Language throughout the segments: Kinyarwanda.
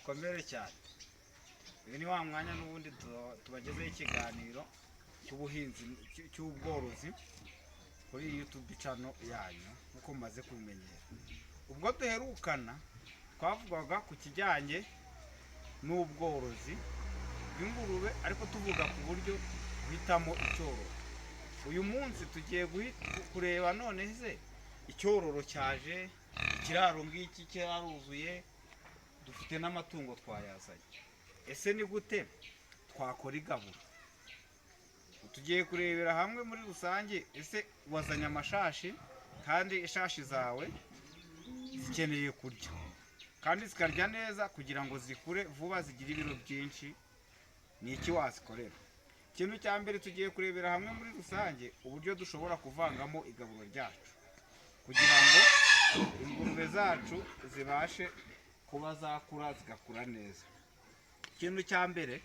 mukomere cyane. Uyu ni wa mwanya n'ubundi tubagezeho ikiganiro cy'ubuhinzi cy'ubworozi kuri YouTube channel yanyu nkuko mumaze kubimenyera. Ubwo duherukana twavugaga ku kijyanye n'ubworozi bw'ingurube, ariko tuvuga ku buryo guhitamo icyororo. Uyu munsi tugiye kureba none se icyororo cyaje, ikiraro ngiki cyaruzuye, dufite n'amatungo twayazanye. Ese ni gute twakora igaburo? Tugiye kurebera hamwe muri rusange. Ese wazanye amashashi kandi ishashi zawe zikeneye kurya kandi zikarya neza kugira ngo zikure vuba zigire ibiro byinshi, ni iki wazikorera? Ikintu cya mbere tugiye kurebera hamwe muri rusange uburyo dushobora kuvangamo igaburo ryacu kugira ngo ingurube zacu zibashe kuba zakura zigakura neza. Ikintu cya mbere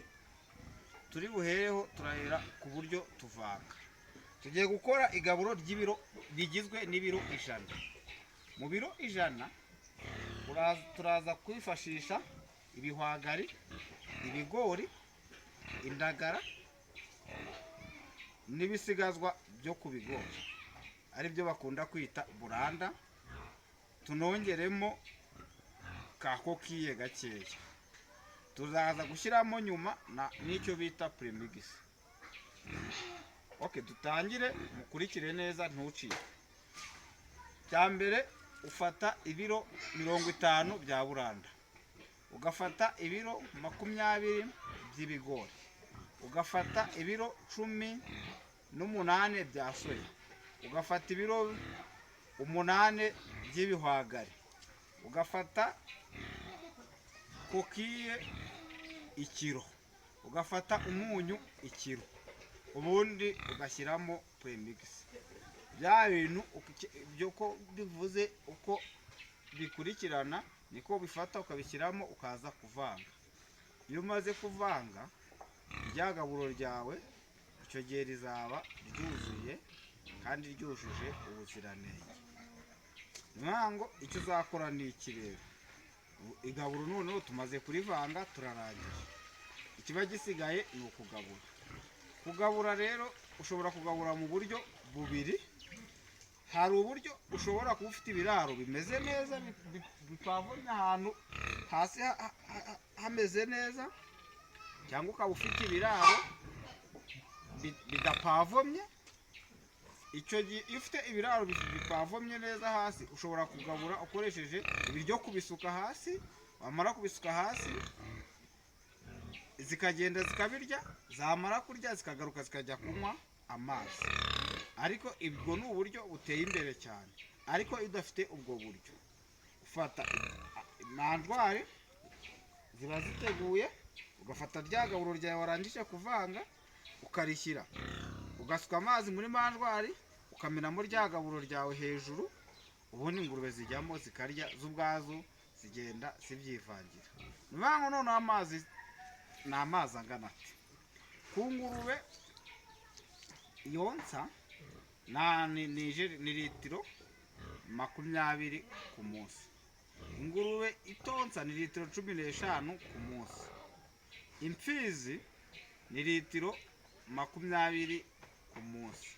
turi buhereho turahera ku buryo tuvanga. Tugiye gukora igaburo ry'ibiro rigizwe n'ibiro 100. Mu biro 100 turaza kwifashisha ibihwagari, ibigori, indagara n'ibisigazwa byo ku bigori ari byo bakunda kwita buranda, tunongeremo ka kokiye gakeya. Tuzaza gushyiramo nyuma n'icyo bita premix. Okay, dutangire mukurikire neza ntuciye. Cya mbere ufata ibiro 50 bya buranda, ugafata ibiro 20 by'ibigori, ugafata ibiro 18 bya soya, ugafata ibiro 8 by'ibihwagari, ugafata kokiye ikiro, ugafata umunyu ikiro, ubundi ugashyiramo premix. Bya bintu byo ko bivuze uko bikurikirana niko bifata ukabishyiramo ukaza kuvanga. Iyo umaze kuvanga rya gaburo ryawe, icyo gihe rizaba ryuzuye kandi ryujuje ubuziranenge. Ntango icyo uzakora ni iki rero? Igaburo noneho tumaze kurivanga turarangije. Ikiba gisigaye ni ukugabura. Kugabura rero ushobora kugabura mu buryo bubiri. Hari uburyo ushobora kuba ufite ibiraro bimeze neza bipavomye ahantu hasi hameze neza, cyangwa ukaba ufite ibiraro bidapavomye. Icyo gihe iyo ufite ibiraro bipavomye neza hasi, ushobora kugabura ukoresheje ibiryo kubisuka hasi. Wamara kubisuka hasi zikagenda zikabirya, zamara kurya zikagaruka zikajya kunywa amazi. Ariko ibwo ni uburyo buteye imbere cyane. Ariko iyo udafite ubwo buryo, ufata manjwari ziba ziteguye, ugafata rya gaburo ryawe warangije kuvanga ukarishyira, ugasuka amazi muri manjwari, ukamenamo rya gaburo ryawe hejuru, ubundi ingurube zijyamo zikarya z'ubwazo, zigenda zibyivangira. Nibango none amazi ni amazi angana ati: ku ngurube yonsa ni litiro 20 ku munsi. Ingurube itonsa ni litiro 15 ku munsi. Imfizi ni litiro 20 ku munsi.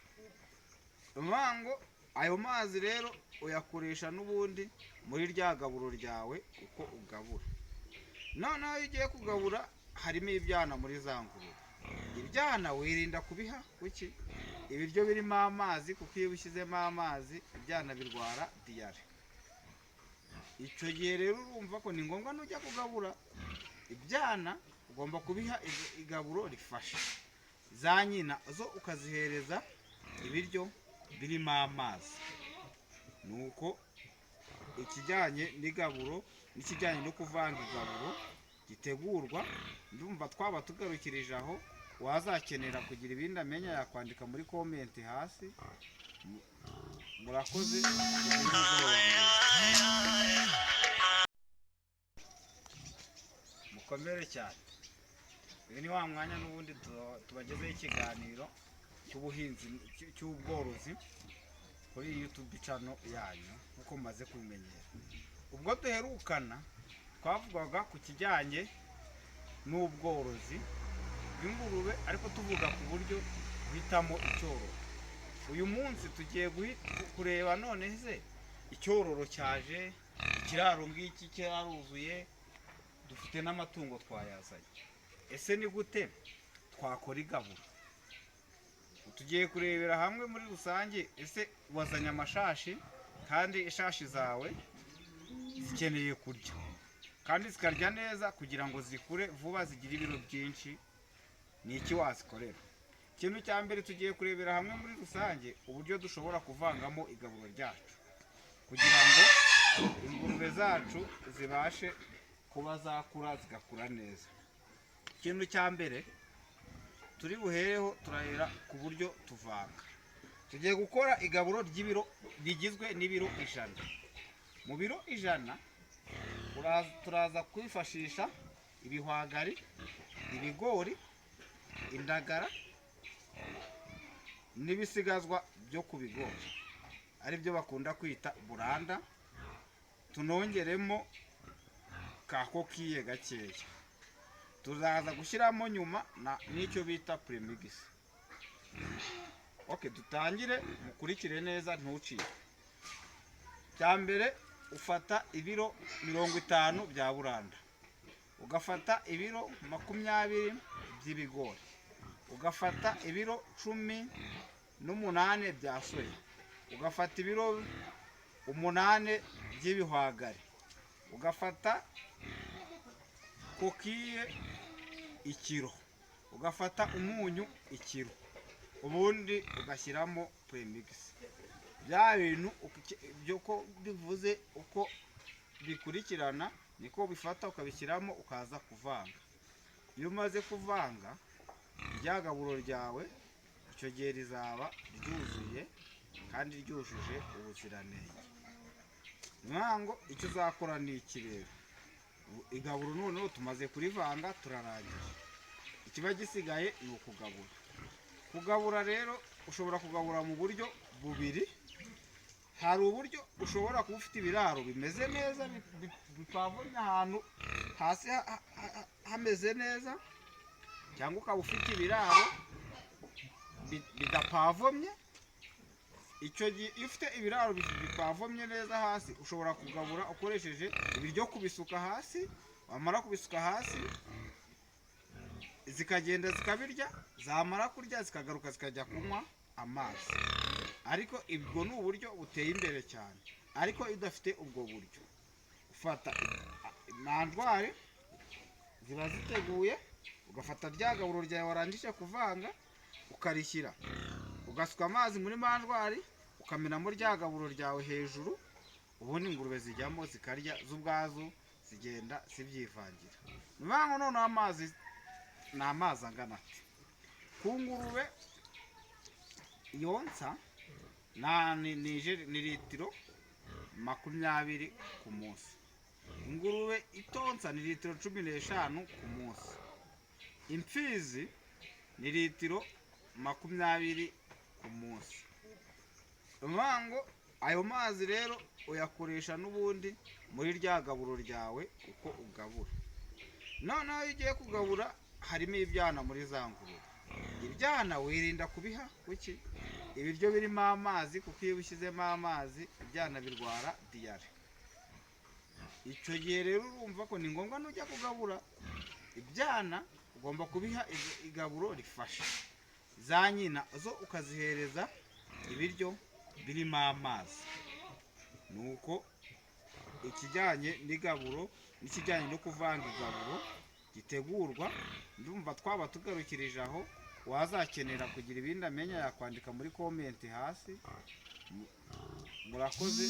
Uvango ayo mazi rero uyakoresha n'ubundi muri rya gaburo ryawe uko ugabura. Noneho iyo ugiye kugabura harimo ibyana muri za ngurube. Ibyana wirinda kubiha kuki ibiryo birimo amazi, kuko iyo bishyizemo amazi ibyana birwara diyare. Icyo gihe rero urumva ko ni ngombwa nujya kugabura ibyana ugomba kubiha igaburo rifasha. Za nyina zo ukazihereza ibiryo birimo amazi. Nuko ikijyanye n'igaburo n'ikijyanye no kuvanga igaburo gitegurwa. Ndumva twaba tugarukirije aho. Wazakenera kugira ibindi amenya yakwandika muri komenti hasi. Murakoze. Mukomere cyane. Uyu ni wa mwanya n'ubundi tubagezeho ikiganiro cy'ubuhinzi cy'ubworozi kuri YouTube channel yanyu nkuko mumaze kubimenyera. Ubwo duherukana twavugaga ku kijyanye n'ubworozi bw'ingurube, ariko tuvuga ku buryo guhitamo icyororo. Uyu munsi tugiye kureba none se icyororo cyaje, ikiraro ngiki cyaruzuye, dufite n'amatungo twayazanye, ese ni gute twakora igaburo? Tugiye kurebera hamwe muri rusange. Ese wazanye amashashi kandi ishashi zawe zikeneye kurya kandi zikarya neza kugira ngo zikure vuba zigire ibiro byinshi, ni iki wazikorera? Ikintu cya mbere tugiye kurebera hamwe muri rusange uburyo dushobora kuvangamo igaburo ryacu kugira ngo ingurube zacu zibashe kuba zakura zigakura neza. Ikintu cya mbere turi buhereho turahera ku buryo tuvanga. Tugiye gukora igaburo ry'ibiro rigizwe n'ibiro 100. Mu biro 100 turaza kwifashisha ibihwagari, ibigori, indagara n'ibisigazwa byo ku bigori ari byo bakunda kwita buranda, tunongeremo ka kokiye gakeya. Tuzaza gushyiramo nyuma n'icyo bita premix. Okay, dutangire mukurikire neza ntucike. Cya mbere ufata ibiro 50 bya buranda, ugafata ibiro 20 by'ibigori, ugafata ibiro 18 bya soya, ugafata ibiro 8 by'ibihwagari, ugafata kokiye ikiro, ugafata umunyu ikiro, ubundi ugashyiramo premix. Bya bintu byo ko bivuze uko bikurikirana niko bifata ukabishyiramo ukaza kuvanga. Iyo umaze kuvanga rya gaburo ryawe, icyo gihe rizaba ryuzuye kandi ryujuje ubuziranenge. Mwango icyo uzakora ni iki rero? Igaburo noneho tumaze kurivanga turarangije, ikiba gisigaye ni ukugabura. Kugabura rero ushobora kugabura mu buryo bubiri. Hari uburyo ushobora kuba ufite ibiraro bimeze neza bipavomye ahantu hasi hameze neza, cyangwa ukaba ufite ibiraro bidapavomye. Icyo gihe iyo ufite ibiraro bipavomye neza hasi, ushobora kugabura ukoresheje ibiryo kubisuka hasi. Wamara kubisuka hasi zikagenda zikabirya, zamara kurya zikagaruka zikajya kunywa amazi. Ariko ibwo ni uburyo buteye imbere cyane. Ariko iyo udafite ubwo buryo, ufata manjwari ziba ziteguye, ugafata rya gaburo ryawe warangije kuvanga ukarishyira, ugasuka amazi muri manjwari, ukamenamo rya gaburo ryawe hejuru, ubundi ingurube zijyamo zikarya z'ubwazo, zigenda zibyivangira. Nibango none amazi ni amazi angana ati: ku ngurube yonsa ni litiro 20 ku munsi. Ingurube itonsa ni litiro 15 ku munsi. Imfizi ni litiro 20 ku munsi. Mwango ayo mazi rero uyakoresha n'ubundi muri rya gaburo ryawe uko ugabura. Noneho iyo ugiye kugabura harimo ibyana muri za ngurube. Ibyana wirinda kubiha kuki ibiryo birimo amazi, kuko iyo bishyizemo amazi ibyana birwara diyare. Icyo gihe rero urumva ko ni ngombwa nujya kugabura ibyana ugomba kubiha igaburo rifasha. Za nyina zo ukazihereza ibiryo birimo amazi. Nuko ikijyanye n'igaburo n'ikijyanye no kuvanga igaburo gitegurwa. Ndumva twaba tugarukirije aho. Wazakenera kugira ibindi amenya yakwandika muri comment hasi. Murakoze.